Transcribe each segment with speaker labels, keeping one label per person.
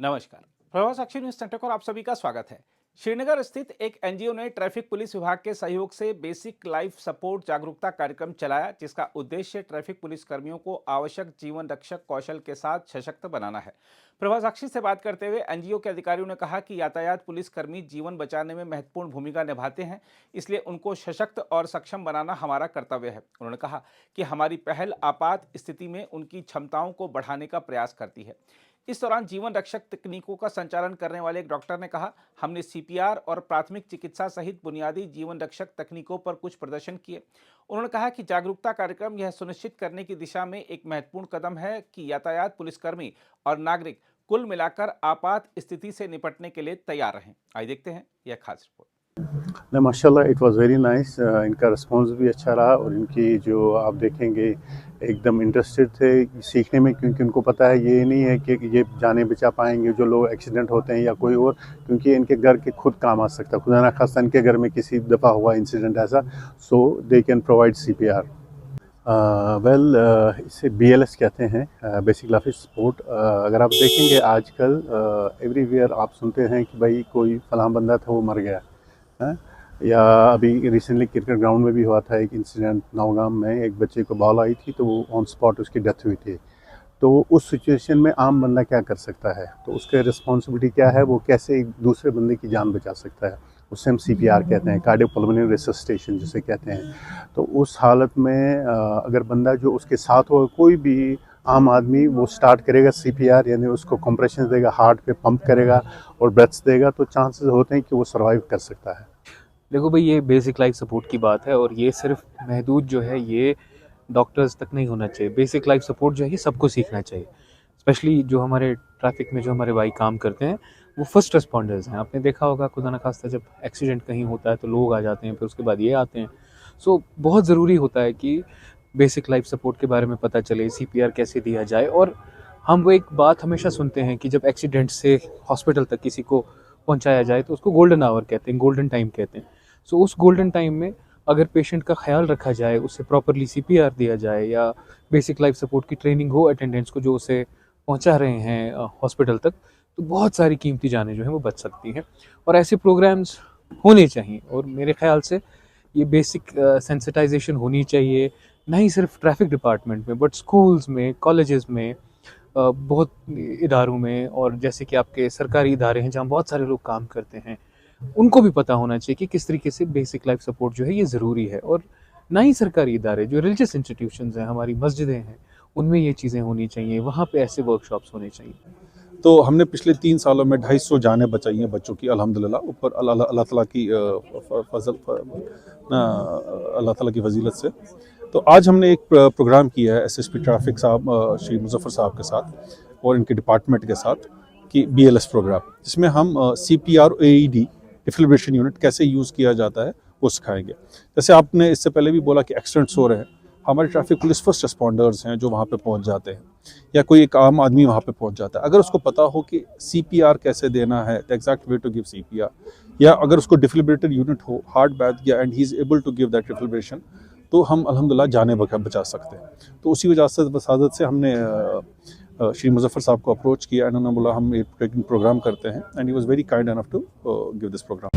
Speaker 1: नमस्कार। प्रभाव साक्षी news centre पर आप सभी का स्वागत है। श्रीनगर स्थित एक एनजीओ ने ट्रैफिक पुलिस विभाग के सहयोग से बेसिक लाइफ सपोर्ट जागरूकता कार्यक्रम चलाया, जिसका उद्देश्य ट्रैफिक पुलिस कर्मियों को आवश्यक जीवन रक्षक कौशल के साथ सशक्त बनाना है। प्रभाव साक्षी से बात करते हुए एनजीओ के अधिकारियों ने कहा कि यातायात पुलिस कर्मी जीवन बचाने में महत्वपूर्ण भूमिका निभाते हैं, इसलिए उनको सशक्त और सक्षम बनाना हमारा कर्तव्य है। उन्होंने कहा कि हमारी पहल आपात स्थिति में उनकी क्षमताओं को बढ़ाने का प्रयास करती है। इस दौरान जीवन रक्षक तकनीकों का संचालन करने वाले एक डॉक्टर ने कहा, हमने सीपीआर और प्राथमिक चिकित्सा सहित बुनियादी जीवन रक्षक तकनीकों पर कुछ प्रदर्शन किए। उन्होंने कहा कि जागरूकता कार्यक्रम यह सुनिश्चित करने की दिशा में एक महत्वपूर्ण कदम है कि यातायात पुलिसकर्मी और नागरिक कुल मिलाकर आपात स्थिति से निपटने के लिए तैयार रहें। आइए देखते हैं यह खास रिपोर्ट।
Speaker 2: नहीं, माशाल्लाह इट वाज़ वेरी नाइस। इनका रिस्पॉन्स भी अच्छा रहा और इनकी जो आप देखेंगे एकदम इंटरेस्टेड थे सीखने में, क्योंकि उनको पता है ये नहीं है कि ये जाने बचा पाएंगे जो लोग एक्सीडेंट होते हैं या कोई और, क्योंकि इनके घर के खुद काम आ सकता है। खुदा ना खास्ता इनके घर में किसी दफ़ा हुआ इंसिडेंट ऐसा, सो दे कैन प्रोवाइड CPR। इसे BLS कहते हैं, बेसिक लाइफ सपोर्ट। अगर आप देखेंगे आजकल एवरीवेयर आप सुनते हैं कि भाई कोई फलां बंदा था वो मर गया है, या अभी रिसेंटली क्रिकेट ग्राउंड में भी हुआ था एक इंसिडेंट। नौगाम में एक बच्चे को बॉल आई थी तो वो ऑन स्पॉट उसकी डेथ हुई थी। तो उस सिचुएशन में आम बंदा क्या कर सकता है, तो उसके रिस्पॉन्सिबिलिटी क्या है, वो कैसे एक दूसरे बंदे की जान बचा सकता है, उससे हम CPR कहते हैं, कार्डियोपल्मोनरी रिससिटेशन जिसे कहते हैं। तो उस हालत में अगर बंदा जो उसके साथ हो, कोई भी आम आदमी, वो स्टार्ट करेगा CPR, यानी उसको कंप्रेशन देगा, हार्ट पे पंप करेगा और ब्रेथ्स देगा, तो चांसेस होते हैं कि वो सर्वाइव कर सकता है।
Speaker 3: देखो भाई, ये बेसिक लाइफ सपोर्ट की बात है और ये सिर्फ महदूद जो है ये डॉक्टर्स तक नहीं होना चाहिए। बेसिक लाइफ सपोर्ट जो है ये सबको सीखना चाहिए। स्पेशली जो हमारे ट्रैफिक में जो हमारे भाई काम करते हैं वो फर्स्ट रिस्पॉन्डर्स हैं। आपने देखा होगा खुदा न खास्ता जब एक्सीडेंट कहीं होता है तो लोग आ जाते हैं, फिर उसके बाद ये आते हैं। सो बहुत ज़रूरी होता है कि बेसिक लाइफ सपोर्ट के बारे में पता चले, CPR कैसे दिया जाए। और हम वो एक बात हमेशा सुनते हैं कि जब एक्सीडेंट से हॉस्पिटल तक किसी को पहुंचाया जाए तो उसको गोल्डन आवर कहते हैं, गोल्डन टाइम कहते हैं। सो उस गोल्डन टाइम में अगर पेशेंट का ख्याल रखा जाए, उसे प्रॉपरली CPR दिया जाए या बेसिक लाइफ सपोर्ट की ट्रेनिंग हो अटेंडेंट्स को जो उसे पहुंचा रहे हैं हॉस्पिटल तक, तो बहुत सारी कीमती जानें जो हैं वो बच सकती हैं। और ऐसे प्रोग्राम्स होने चाहिए और मेरे ख्याल से ये बेसिक सेंसिटाइजेशन होनी चाहिए, ना ही सिर्फ ट्रैफिक डिपार्टमेंट में बट स्कूल्स में, कॉलेजेस में, बहुत इदारों में, और जैसे कि आपके सरकारी इदारे हैं जहाँ बहुत सारे लोग काम करते हैं, उनको भी पता होना चाहिए कि किस तरीके से बेसिक लाइफ सपोर्ट जो है ये ज़रूरी है। और ना ही सरकारी इदारे, जो रिलीजियस इंस्टीट्यूशंस हैं, हमारी मस्जिदें हैं, उनमें ये चीज़ें होनी चाहिए, वहाँ पे ऐसे वर्कशॉप्स होने चाहिए।
Speaker 4: तो हमने पिछले 3 सालों में 250 जानें बचाई हैं बच्चों की, अल्हम्दुलिल्लाह। ऊपर अल्लाह ताला की अल्लाह ताला की फजीलत से। तो आज हमने एक प्रोग्राम किया है SSP ट्रैफिक साहब श्री मुजफ्फर साहब के साथ और इनके डिपार्टमेंट के साथ, कि BLS प्रोग्राम, जिसमें हम CPR AED डिफिब्रिलेशन यूनिट कैसे यूज़ किया जाता है वो सिखाएंगे। जैसे आपने इससे पहले भी बोला कि एक्सीडेंट्स हो रहे हैं, हमारे ट्रैफिक पुलिस फर्स्ट रिस्पॉन्डर्स हैं जो वहाँ पे पहुँच जाते हैं, या कोई एक आम आदमी वहाँ पे पहुँच जाता है। अगर उसको पता हो कि CPR कैसे देना है, the exact way to give CPR, या अगर उसको डिफिब्रिलेटर यूनिट हो, हार्ट बैथ गया and he is able to give that defibrillation, तो हम अल्हम्दुलिल्लाह जानें बचा सकते हैं। तो उसी वजह से वसादत से हमने श्री मुजफ्फर साहब को अप्रोच किया, एंड उन्होंने बोला हम एक ट्रेनिंग प्रोग्राम करते हैं, and he was very kind enough to give this program.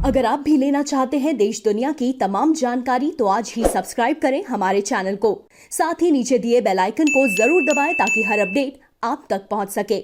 Speaker 5: अगर आप भी लेना चाहते हैं देश दुनिया की तमाम जानकारी तो आज ही सब्सक्राइब करें हमारे चैनल को। साथ ही नीचे दिए बेल आइकन को जरूर दबाएं ताकि हर अपडेट आप तक पहुंच सके।